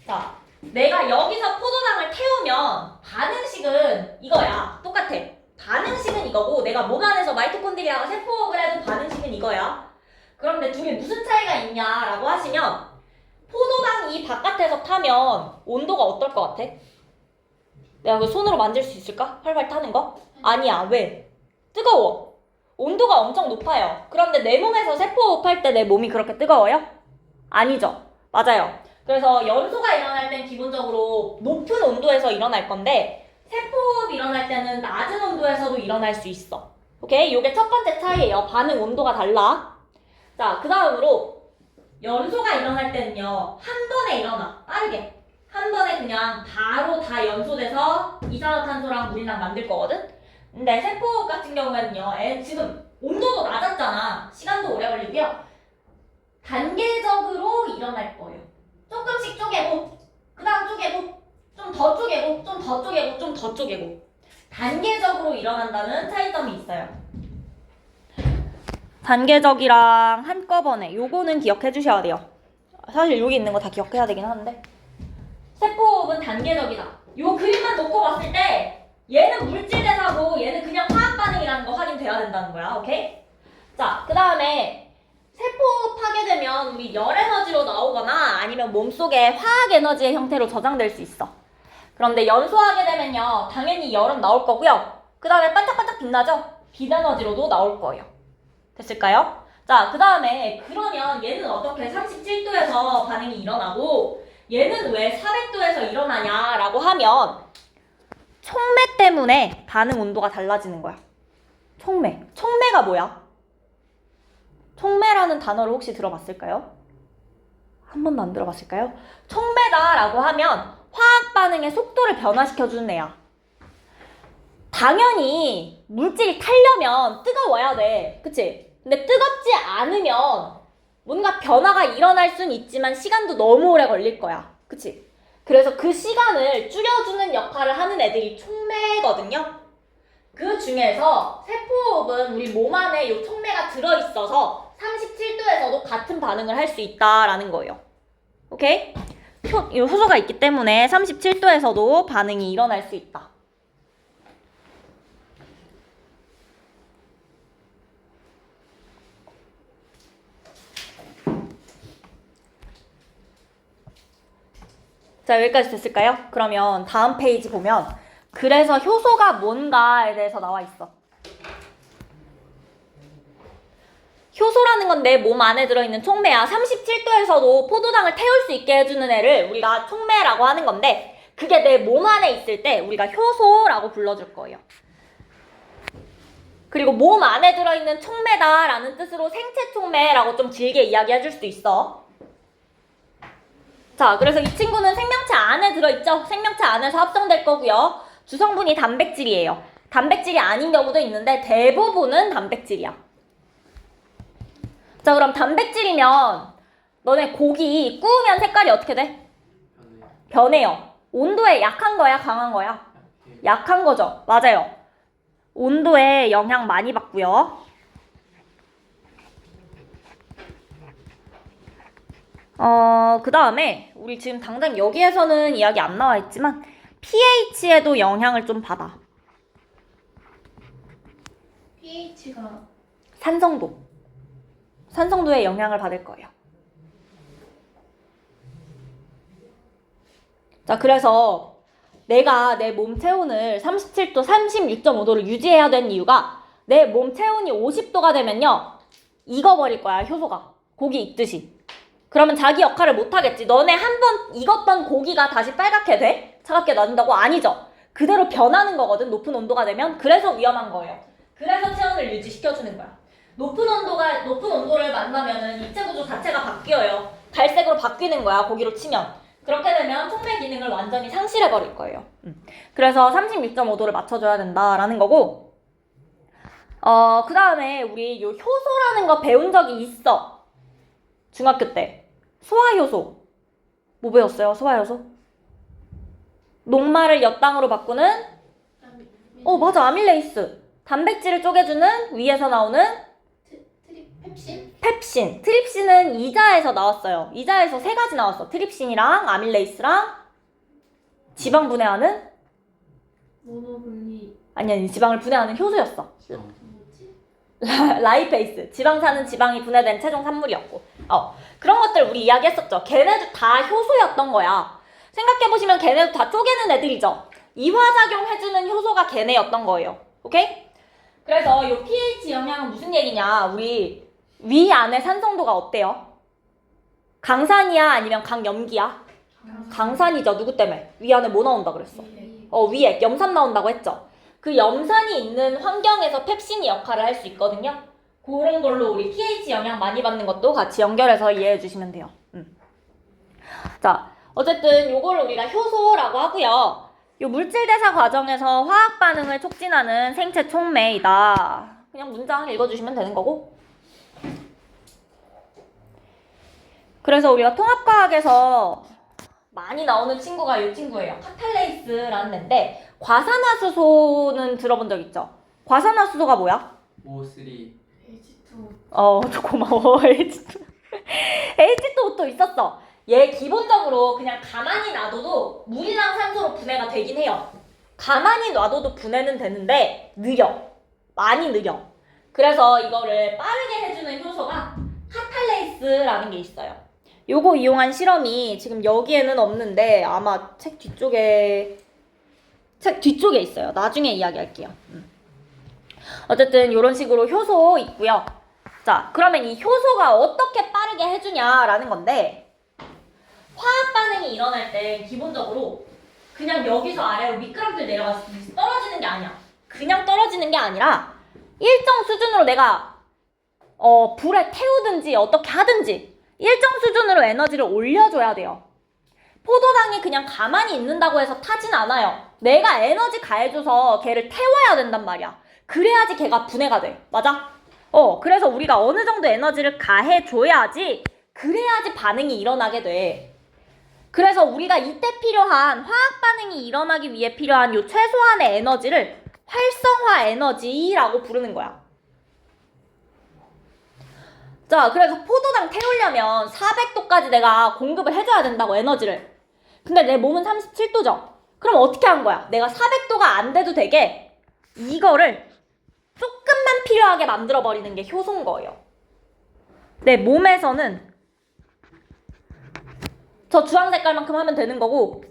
자, 내가 여기서 포도당을 태우면 반응식은 이거야. 똑같아. 반응식은 이거고 내가 몸 안에서 마이토콘드리아가 세포호흡을 해도 반응식은 이거야. 그런데 둘이 무슨 차이가 있냐라고 하시면 포도당이 바깥에서 타면 온도가 어떨 것 같아? 내가 그 손으로 만질 수 있을까? 활활 타는 거? 아니야. 왜? 뜨거워. 온도가 엄청 높아요. 그런데 내 몸에서 세포호흡할 때 내 몸이 그렇게 뜨거워요? 아니죠. 맞아요. 그래서 연소가 일어날 땐 기본적으로 높은 온도에서 일어날 건데 세포호흡 일어날 때는 낮은 온도에서도 일어날 수 있어. 오케이? 요게 첫 번째 차이예요. 반응 온도가 달라. 자, 그 다음으로 연소가 일어날 때는요. 한 번에 일어나. 빠르게. 한 번에 그냥 바로 다 연소돼서 이산화탄소랑 물이랑 만들 거거든? 근데 세포호흡 같은 경우에는요. 지금 온도도 낮았잖아. 시간도 오래 걸리고요. 단계적으로 일어날 거예요. 조금씩 쪼개고 그 다음 쪼개고 좀 더 쪼개고 좀 더 쪼개고 좀 더 쪼개고 단계적으로 일어난다는 차이점이 있어요. 단계적이랑 한꺼번에 요거는 기억해 주셔야 돼요. 사실 여기 있는 거 다 기억해야 되긴 하는데 세포호흡은 단계적이다. 요 그림만 놓고 봤을 때 얘는 물질 대사고 얘는 그냥 화학 반응이라는 거 확인돼야 된다는 거야. 오케이? 자, 그 다음에 세포호흡하게 되면 우리 열 에너지로 나오거나 아니면 몸속에 화학 에너지의 형태로 저장될 수 있어. 그런데 연소하게 되면요. 당연히 열은 나올 거고요. 그 다음에 반짝반짝 빛나죠? 빛 에너지로도 나올 거예요. 됐을까요? 자, 그 다음에 그러면 얘는 어떻게 37도에서 반응이 일어나고 얘는 왜 400도에서 일어나냐라고 하면 촉매 때문에 반응 온도가 달라지는 거야. 촉매. 촉매가 뭐야? 촉매라는 단어를 혹시 들어봤을까요? 한 번도 안 들어봤을까요? 촉매다라고 하면 화학 반응의 속도를 변화시켜주는 애야. 당연히 물질이 타려면 뜨거워야 돼. 그치? 근데 뜨겁지 않으면 뭔가 변화가 일어날 수는 있지만 시간도 너무 오래 걸릴 거야. 그치? 그래서 그 시간을 줄여주는 역할을 하는 애들이 촉매거든요. 그 중에서 세포호흡은 우리 몸 안에 이 촉매가 들어있어서 37도에서도 같은 반응을 할 수 있다라는 거예요. 오케이? 이 효소가 있기 때문에 37도에서도 반응이 일어날 수 있다. 자, 여기까지 됐을까요? 그러면 다음 페이지 보면 그래서 효소가 뭔가에 대해서 나와 있어. 효소라는 건 내 몸 안에 들어있는 촉매야. 37도에서도 포도당을 태울 수 있게 해주는 애를 우리가 촉매라고 하는 건데 그게 내 몸 안에 있을 때 우리가 효소라고 불러줄 거예요. 그리고 몸 안에 들어있는 촉매다라는 뜻으로 생체 촉매라고 좀 길게 이야기해 줄 수 있어. 자, 그래서 이 친구는 생명체 안에 들어있죠? 생명체 안에서 합성될 거고요. 주성분이 단백질이에요. 단백질이 아닌 경우도 있는데 대부분은 단백질이야. 자, 그럼 단백질이면 너네 고기 구우면 색깔이 어떻게 돼? 변해요. 온도에 약한 거야, 강한 거야? 약한 거죠. 맞아요. 온도에 영향 많이 받고요. 그 다음에 우리 지금 당장 여기에서는 이야기 안 나와 있지만 pH에도 영향을 좀 받아. pH가 산성도에 영향을 받을 거예요. 자, 그래서 내가 내 몸 체온을 37도, 36.5도를 유지해야 되는 이유가 내 몸 체온이 50도가 되면요 익어버릴 거야, 효소가. 고기 익듯이. 그러면 자기 역할을 못하겠지. 너네 한 번 익었던 고기가 다시 빨갛게 돼? 차갑게 놔둔다고? 아니죠. 그대로 변하는 거거든, 높은 온도가 되면. 그래서 위험한 거예요. 그래서 체온을 유지시켜주는 거야. 높은 온도를 만나면은 입체 구조 자체가 바뀌어요. 갈색으로 바뀌는 거야, 고기로 치면. 그렇게 되면 촉매 기능을 완전히 상실해버릴 거예요. 그래서 36.5도를 맞춰줘야 된다라는 거고, 그 다음에 우리 요 효소라는 거 배운 적이 있어. 중학교 때. 소화효소. 뭐 배웠어요, 소화효소? 녹말을 엿당으로 바꾸는? 맞아, 아밀레이스. 단백질을 쪼개주는 위에서 나오는 펩신? 펩신. 트립신은 이자에서 나왔어요. 이자에서 3가지 나왔어. 트립신이랑 아밀레이스랑 지방 분해하는? 모노분리 아니, 지방을 분해하는 효소였어. 뭐지? 라이페이스. 지방산은 지방이 분해된 최종 산물이었고. 그런 것들 우리 이야기했었죠. 걔네도 다 효소였던 거야. 생각해보시면 걔네도 다 쪼개는 애들이죠. 이화작용 해주는 효소가 걔네였던 거예요. 오케이? 그래서 이 pH 영향은 무슨 얘기냐. 우리 위 안에 산성도가 어때요? 강산이야? 아니면 강염기야? 강산이죠. 누구 때문에? 위 안에 뭐 나온다 그랬어? 위에 염산 나온다고 했죠. 그 염산이 있는 환경에서 펩신이 역할을 할 수 있거든요. 그런 걸로 우리 pH 영향 많이 받는 것도 같이 연결해서 이해해 주시면 돼요. 자, 어쨌든 요거를 우리가 효소라고 하고요. 요 물질 대사 과정에서 화학 반응을 촉진하는 생체 촉매이다. 그냥 문장 읽어주시면 되는 거고. 그래서 우리가 통합과학에서 많이 나오는 친구가 이 친구예요. 카탈레이스라는 애인데, 과산화수소는 들어본 적 있죠? 과산화수소가 뭐야? O3 H2O 고마워. H2O 있었어. 얘 기본적으로 그냥 가만히 놔둬도 물이랑 산소로 분해가 되긴 해요. 가만히 놔둬도 분해는 되는데 느려. 많이 느려. 그래서 이거를 빠르게 해주는 효소가 카탈레이스라는 게 있어요. 요거 이용한 실험이 지금 여기에는 없는데 아마 책 뒤쪽에 있어요. 나중에 이야기할게요. 어쨌든 이런 식으로 효소 있고요. 자, 그러면 이 효소가 어떻게 빠르게 해주냐라는 건데, 화학 반응이 일어날 때 기본적으로 그냥 여기서 아래로 미끄럼틀 내려가서 떨어지는 게 아니야. 그냥 떨어지는 게 아니라 일정 수준으로 내가 불에 태우든지 어떻게 하든지 일정 수준으로 에너지를 올려줘야 돼요. 포도당이 그냥 가만히 있는다고 해서 타진 않아요. 내가 에너지 가해줘서 걔를 태워야 된단 말이야. 그래야지 걔가 분해가 돼. 맞아? 그래서 우리가 어느 정도 에너지를 가해줘야지, 그래야지 반응이 일어나게 돼. 그래서 우리가 이때 필요한 화학 반응이 일어나기 위해 필요한 요 최소한의 에너지를 활성화 에너지라고 부르는 거야. 자, 그래서 포도당 태우려면 400도까지 내가 공급을 해줘야 된다고, 에너지를. 근데 내 몸은 37도죠? 그럼 어떻게 한 거야? 내가 400도가 안 돼도 되게 이거를 조금만 필요하게 만들어버리는 게 효소인 거예요. 내 몸에서는 저 주황 색깔만큼 하면 되는 거고,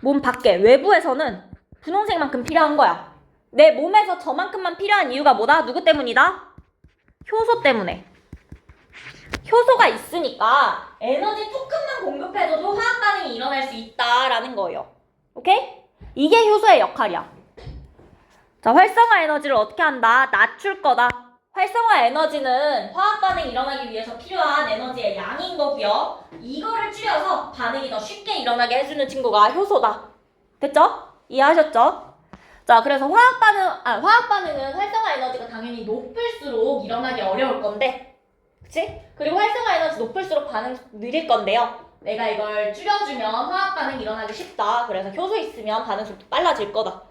몸 밖에, 외부에서는 분홍색만큼 필요한 거야. 내 몸에서 저만큼만 필요한 이유가 뭐다? 누구 때문이다? 효소 때문에. 효소가 있으니까 에너지 조금만 공급해줘도 화학 반응이 일어날 수 있다라는 거예요. 오케이? 이게 효소의 역할이야. 자, 활성화 에너지를 어떻게 한다? 낮출 거다. 활성화 에너지는 화학 반응이 일어나기 위해서 필요한 에너지의 양인 거고요. 이거를 줄여서 반응이 더 쉽게 일어나게 해주는 친구가 효소다. 됐죠? 이해하셨죠? 자, 그래서 화학 반응은 활성화 에너지가 당연히 높을수록 일어나기 어려울 건데, 그치? 그리고 활성화 에너지 높을수록 반응 느릴 건데요. 내가 이걸 줄여주면 화학 반응이 일어나기 쉽다. 그래서 효소 있으면 반응 속도 빨라질 거다.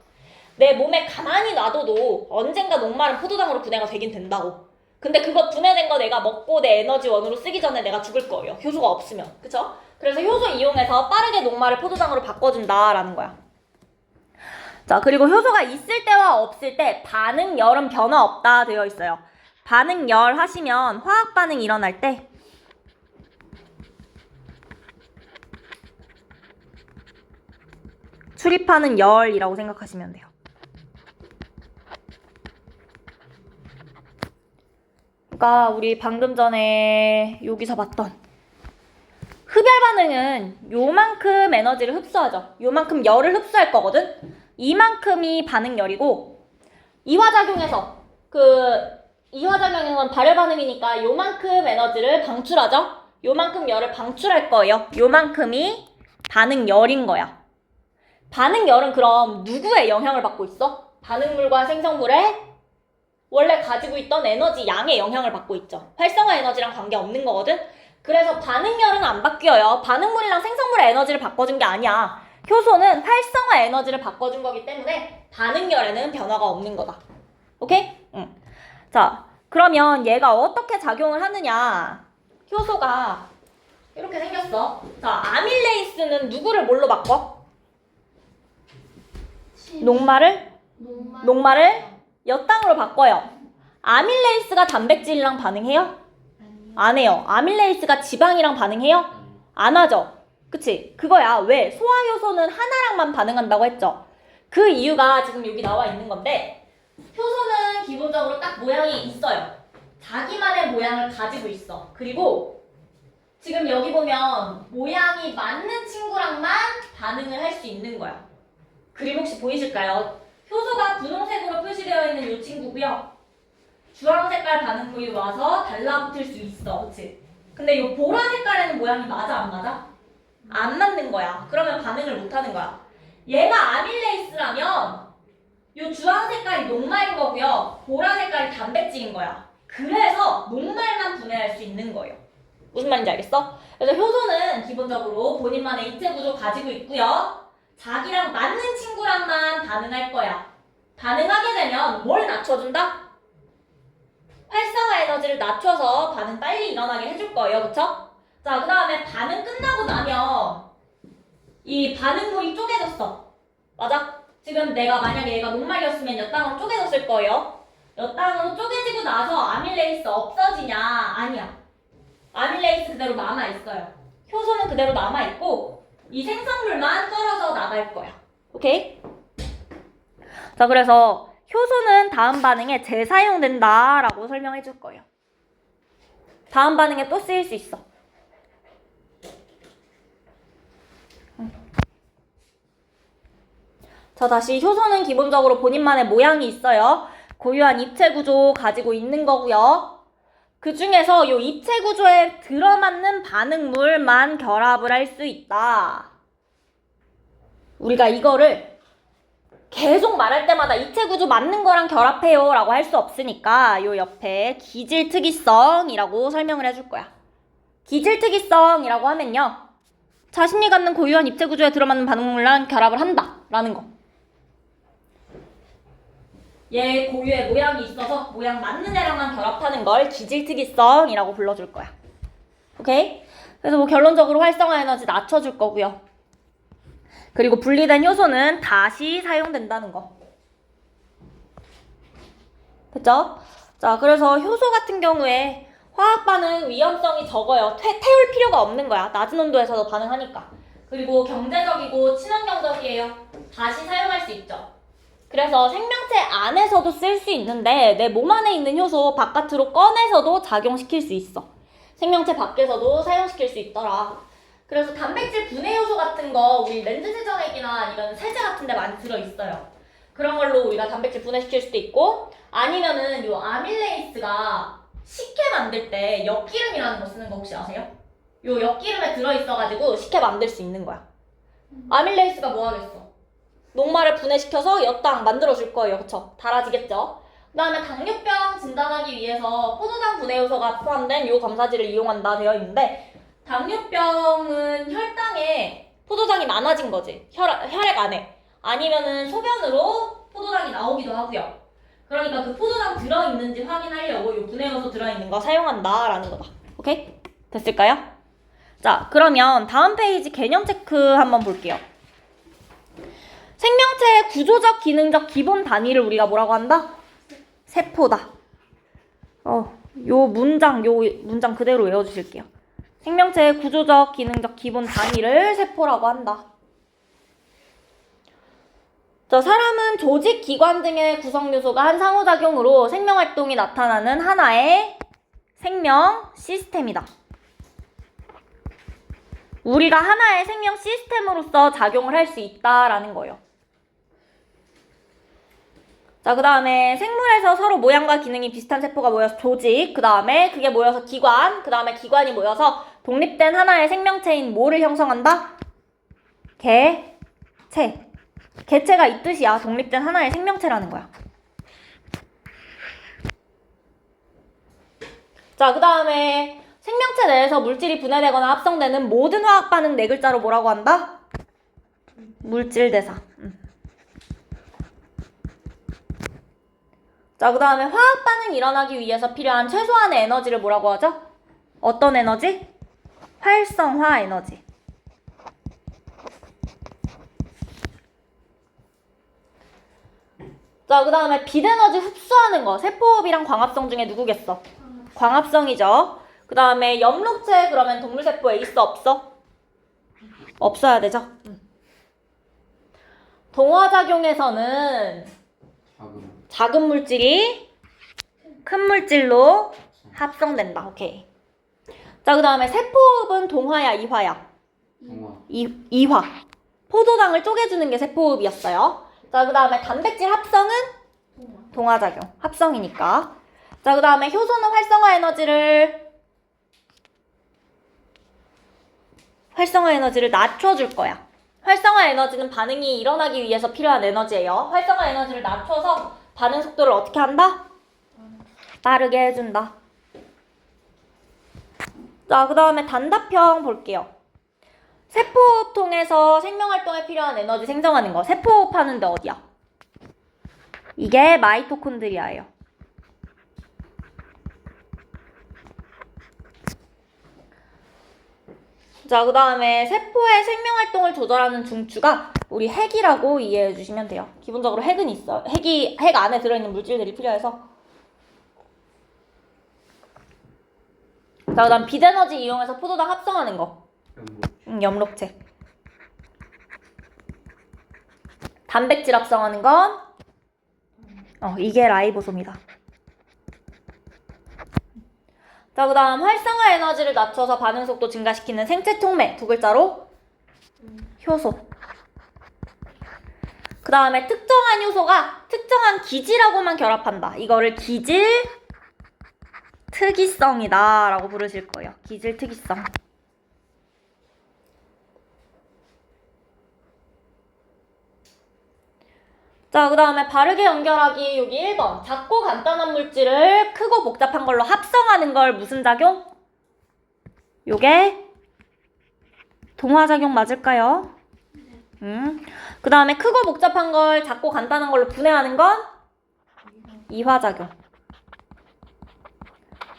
내 몸에 가만히 놔둬도 언젠가 녹말은 포도당으로 분해가 되긴 된다고. 근데 그거 분해된 거 내가 먹고 내 에너지원으로 쓰기 전에 내가 죽을 거예요. 효소가 없으면. 그쵸? 그래서 효소 이용해서 빠르게 녹말을 포도당으로 바꿔준다라는 거야. 자, 그리고 효소가 있을 때와 없을 때 반응열은 변화 없다 되어 있어요. 반응열 하시면 화학 반응이 일어날 때 출입하는 열이라고 생각하시면 돼요. 그러니까 우리 방금 전에 여기서 봤던 흡열 반응은 요만큼 에너지를 흡수하죠. 요만큼 열을 흡수할 거거든. 이만큼이 반응열이고 이화작용에서는 발열 반응이니까 요만큼 에너지를 방출하죠. 요만큼 열을 방출할 거예요. 요만큼이 반응열인 거야. 반응열은 그럼 누구의 영향을 받고 있어? 반응물과 생성물의 원래 가지고 있던 에너지 양의 영향을 받고 있죠. 활성화 에너지랑 관계없는 거거든. 그래서 반응열은 안 바뀌어요. 반응물이랑 생성물의 에너지를 바꿔준 게 아니야. 효소는 활성화 에너지를 바꿔준 거기 때문에 반응열에는 변화가 없는 거다. 오케이? 응. 자, 그러면 얘가 어떻게 작용을 하느냐. 효소가 이렇게 생겼어. 자, 아밀레이스는 누구를 뭘로 바꿔? 녹말을 엿당으로 바꿔요. 아밀레이스가 단백질이랑 반응해요? 안 해요. 아밀레이스가 지방이랑 반응해요? 안 하죠. 그치? 그거야. 왜? 소화효소는 하나랑만 반응한다고 했죠. 그 이유가 지금 여기 나와 있는 건데 효소는 기본적으로 딱 모양이 있어요. 자기만의 모양을 가지고 있어. 그리고 지금 여기 보면 모양이 맞는 친구랑만 반응을 할 수 있는 거야. 그림 혹시 보이실까요? 효소가 분홍색으로 표시되어 있는 이 친구고요. 주황 색깔 반응물이 와서 달라붙을 수 있어. 그치? 근데 이 보라 색깔에는 모양이 맞아 안 맞아? 안 맞는 거야. 그러면 반응을 못 하는 거야. 얘가 아밀레이스라면 이 주황 색깔이 녹말인 거고요. 보라 색깔이 단백질인 거야. 그래서 녹말만 분해할 수 있는 거예요. 무슨 말인지 알겠어? 그래서 효소는 기본적으로 본인만의 입체 구조 가지고 있고요. 자기랑 맞는 친구랑만 반응할 거야. 반응하게 되면 뭘 낮춰준다? 활성화 에너지를 낮춰서 반응 빨리 일어나게 해줄 거예요. 그쵸? 자, 그 다음에 반응 끝나고 나면 이 반응물이 쪼개졌어. 맞아? 지금 내가 만약에 얘가 녹말이었으면 엿당으로 쪼개졌을 거예요. 엿당으로 쪼개지고 나서 아밀레이스 없어지냐? 아니야. 아밀레이스 그대로 남아있어요. 효소는 그대로 남아있고 이 생성물만 떨어져 나갈 거야. 오케이? 자, 그래서 효소는 다음 반응에 재사용된다 라고 설명해 줄 거예요. 다음 반응에 또 쓰일 수 있어. 자, 다시 효소는 기본적으로 본인만의 모양이 있어요. 고유한 입체 구조 가지고 있는 거고요. 그 중에서 이 입체 구조에 들어맞는 반응물만 결합을 할 수 있다. 우리가 이거를 계속 말할 때마다 입체 구조 맞는 거랑 결합해요 라고 할 수 없으니까 요 옆에 기질 특이성이라고 설명을 해줄 거야. 기질 특이성이라고 하면요, 자신이 갖는 고유한 입체 구조에 들어맞는 반응물랑 결합을 한다 라는 거. 얘 고유의 모양이 있어서 모양 맞는 애랑만 결합하는 걸 기질 특이성이라고 불러줄 거야. 오케이? 그래서 뭐 결론적으로 활성화 에너지 낮춰줄 거고요. 그리고 분리된 효소는 다시 사용된다는 거. 됐죠? 자, 그래서 효소 같은 경우에 화학 반응 위험성이 적어요. 태울 필요가 없는 거야. 낮은 온도에서도 반응하니까. 그리고 경제적이고 친환경적이에요. 다시 사용할 수 있죠. 그래서 생명체 안에서도 쓸 수 있는데 내 몸 안에 있는 효소 바깥으로 꺼내서도 작용시킬 수 있어. 생명체 밖에서도 사용시킬 수 있더라. 그래서 단백질 분해 요소 같은 거 우리 렌즈 세정액이나 이런 세제 같은 데 많이 들어있어요. 그런 걸로 우리가 단백질 분해시킬 수도 있고 아니면은 요 아밀레이스가 식혜 만들 때 엿기름이라는 거 쓰는 거 혹시 아세요? 요 엿기름에 들어있어가지고 식혜 만들 수 있는 거야. 아밀레이스가 뭐 하겠어? 녹말을 분해시켜서 엿당 만들어줄 거예요. 그쵸? 달아지겠죠? 그 다음에 당뇨병 진단하기 위해서 포도당 분해 요소가 포함된 요 검사지를 이용한다 되어 있는데 당뇨병은 혈당에 포도당이 많아진 거지. 혈액 안에. 아니면은 소변으로 포도당이 나오기도 하고요. 그러니까 그 포도당 들어있는지 확인하려고 이 분해 요소 들어있는 거 사용한다라는 거다. 오케이? 됐을까요? 자, 그러면 다음 페이지 개념 체크 한번 볼게요. 생명체의 구조적, 기능적 기본 단위를 우리가 뭐라고 한다? 세포다. 요 문장 그대로 외워주실게요. 생명체의 구조적, 기능적 기본 단위를 세포라고 한다. 자, 사람은 조직, 기관 등의 구성 요소가 한 상호작용으로 생명활동이 나타나는 하나의 생명 시스템이다. 우리가 하나의 생명 시스템으로서 작용을 할 수 있다라는 거예요. 자, 그 다음에 생물에서 서로 모양과 기능이 비슷한 세포가 모여서 조직, 그 다음에 그게 모여서 기관, 그 다음에 기관이 모여서 독립된 하나의 생명체인 뭐를 형성한다? 개체. 개체가 이 뜻이야. 독립된 하나의 생명체라는 거야. 자, 그 다음에 생명체 내에서 물질이 분해되거나 합성되는 모든 화학 반응 네 글자로 뭐라고 한다? 물질대사. 자, 그 다음에 화학 반응이 일어나기 위해서 필요한 최소한의 에너지를 뭐라고 하죠? 어떤 에너지? 활성화 에너지. 자, 그 다음에 빛에너지 흡수하는 거. 세포흡이랑 광합성 중에 누구겠어? 광합성이죠. 그 다음에 엽록체 그러면 동물세포에 있어 없어? 없어야 되죠. 동화작용에서는 작은 물질이 큰 물질로 합성된다. 오케이. 자, 그 다음에 세포흡은 동화야 이화야? 이화. 포도당을 쪼개주는 게 세포흡이었어요. 자, 그 다음에 단백질 합성은 동화작용. 합성이니까. 자, 그 다음에 효소는 활성화 에너지를 낮춰줄 거야. 활성화 에너지는 반응이 일어나기 위해서 필요한 에너지예요. 활성화 에너지를 낮춰서 반응 속도를 어떻게 한다? 빠르게 해준다. 자, 그 다음에 단답형 볼게요. 세포호흡 통해서 생명활동에 필요한 에너지 생성하는 거. 세포호흡 하는데 어디야? 이게 마이토콘드리아예요. 자, 그 다음에 세포의 생명활동을 조절하는 중추가 우리 핵이라고 이해해 주시면 돼요. 기본적으로 핵은 있어요. 핵 안에 들어있는 물질들이 필요해서. 자, 그 다음 빛에너지 이용해서 포도당 합성하는 거. 엽록체. 단백질 합성하는 건 이게 라이보솜이다. 자, 그 다음 활성화 에너지를 낮춰서 반응 속도 증가시키는 생체 촉매 두 글자로 효소. 그 다음에 특정한 효소가 특정한 기질하고만 결합한다. 이거를 기질 특이성이다 라고 부르실 거예요. 기질 특이성. 자, 그 다음에 바르게 연결하기 여기 1번. 작고 간단한 물질을 크고 복잡한 걸로 합성하는 걸 무슨 작용? 요게 동화작용 맞을까요? 그 다음에 크고 복잡한 걸 작고 간단한 걸로 분해하는 건 이화작용.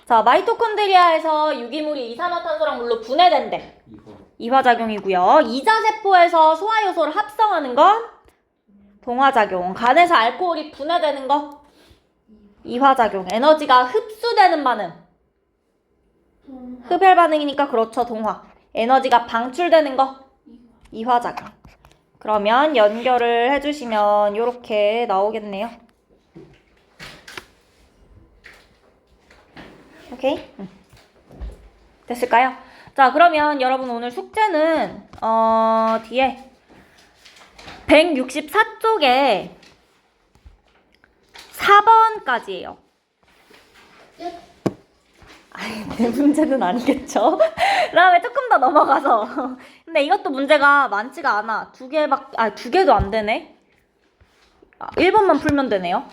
자, 마이토콘드리아에서 유기물이 이산화탄소랑 물로 분해된대. 이화작용이고요. 이자세포에서 소화효소를 합성하는 건 동화작용. 간에서 알코올이 분해되는 거 이화작용. 에너지가 흡수되는 반응 흡열 반응이니까 그렇죠. 동화. 에너지가 방출되는 거 이화작용. 그러면 연결을 해주시면 이렇게 나오겠네요. 오케이? 됐을까요? 자, 그러면 여러분 오늘 숙제는 뒤에 164쪽에 4번까지예요. 끝. 아니, 내 문제는 아니겠죠? 그 다음에 조금 더 넘어가서. 근데 이것도 문제가 많지가 않아. 두 개도 안 되네. 1번만 풀면 되네요.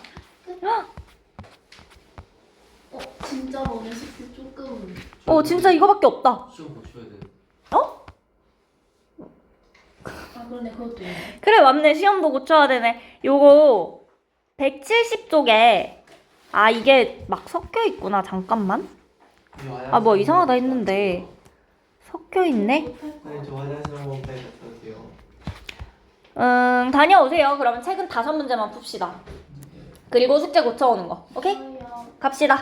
진짜로 오늘 숙제 조금. 진짜 이거밖에 없다. 시험 고쳐야 돼. 아 그러네 그것도 있네. 그래, 맞네. 시험도 고쳐야 되네. 요거 170쪽에 이게 막 섞여 있구나. 잠깐만. 뭐 이상하다 했는데 섞여 있네. 네, 저 화장실 한번 갔다 올게요. 다녀오세요. 그러면 책은 5문제만 풉시다. 그리고 숙제 고쳐오는 거. 오케이? 좋아요. 갑시다.